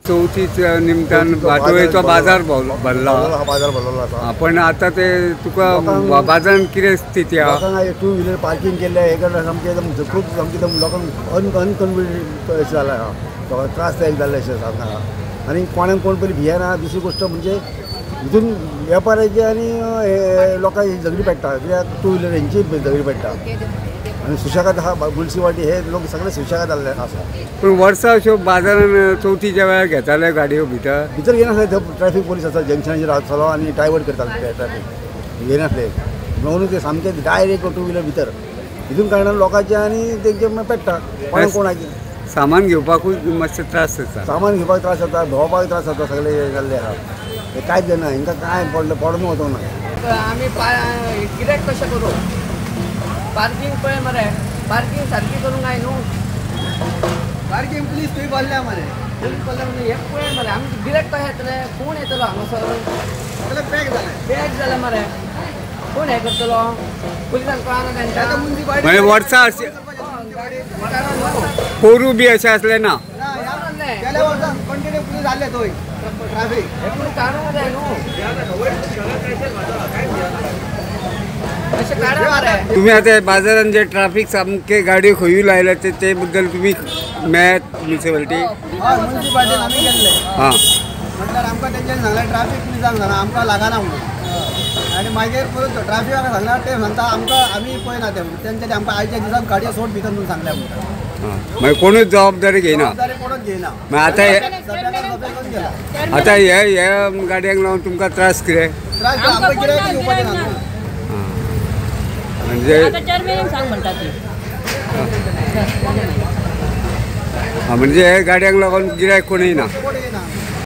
चौथीच्या निमतान भाटोळेचो बाजार भरला. हा बाजार भरलेलो आसा. पण आता ते तुका बाजारान कितें स्थिती आहा? लोकांक टू व्हिलर पार्किंग केल्ले हे केलें सामकें एकदम खूब सामकें लोकांक अनकन्विनियंट अशें जालें आहा. लोकांक त्रासदायक जाल्ले अशें सांगना. आनी कोणाक कोण पयलीं भियेना. दुसरी गोश्ट म्हणजे हितून वेपाऱ्याची आनी लोकांची झगडी पेट्टा. कित्याक टू व्हिलर हेंची झगडी पेट्टा आनी सुशेगाद आहा. मुन्सिपाल्टी हे लोक सगळे सुशेगाद जाल्ले आसा. पण वर्सां अश्यो बाजारान चवथीच्या वेळार घेताले गाडयो भितर घेनासले. ट्रॅफीक पोलीस आसा जंक्शनाचेर रावतलो आनी डायवर्ट करताले ट्रॅफीक घेनासले. म्हणून ते सामके डायरेक्ट टू व्हिलर भितर हितून कारणान लोकांचे आनी तेंचे पेट्टा. कोणाची सामान घेवपाकूय मातशे त्रास जाता. सामान घेवपाक त्रास जाता. भोंवपाक त्रास जाता. सगळे जाल्ले आहा. हे कांयच जायना. हिंकां कांय पडून वचोंक ना. आमी कित्याक कशें करूं? पार्किंग पळय मरे. पार्किंग सारकी करूंक जाय न्हू. पार्किंग प्लीज थंय भरल्या मरे. पुलीस पडलें म्हणजे हे पळय मरे. आमी गिरायक कशें येतले? कोण येतलो हांगासर? सगळें पॅक जालें. पॅक जालें मरे. कोण हे करतलो? पुलिसांक कळना तेंच्या. म्हणजे वर्सां अशी पोरू बी अशें असलें ना. गेल्या वर्सा कंटिन्यू पुलीस आसले थंय ट्रॅफीक. हे पूण काडूंक जाय न्हू. अशें काडा मरे. तुम्ही आता बाजारात जे ट्रॅफिक सामके गाडयो खंयूय लायल्या ते बद्दल तुम्ही मेळत म्युनिसिपालिटी? हय म्युनिसिपाल्टीन आमी गेल्ले. हां म्हटल्यार आमकां तेंच्यांनी सांगलें ट्रॅफीक पुलिसांक सांगना आमकां लागना म्हणून. आनी मागीर परत ट्रॅफिकाक सांगल्यार ते म्हणटा आमकां आमी पळयना ते तेंच्यांनी आमकां आयच्या दिसाक गाडयो सोड भितर म्हणून सांगल्या म्हणटा. मागीर कोणूच जबाबदारी घेयना. जबाबदारी कोणूच घेयना. मागीर आता हे गाडयांक लागून तुमकां त्रास कितें? त्रास आमकां गिरायक येवपाचें ना न्हू. म्हणजे म्हणजे हे गाडयांक लागून गिरायक कोण येना. कोण येना.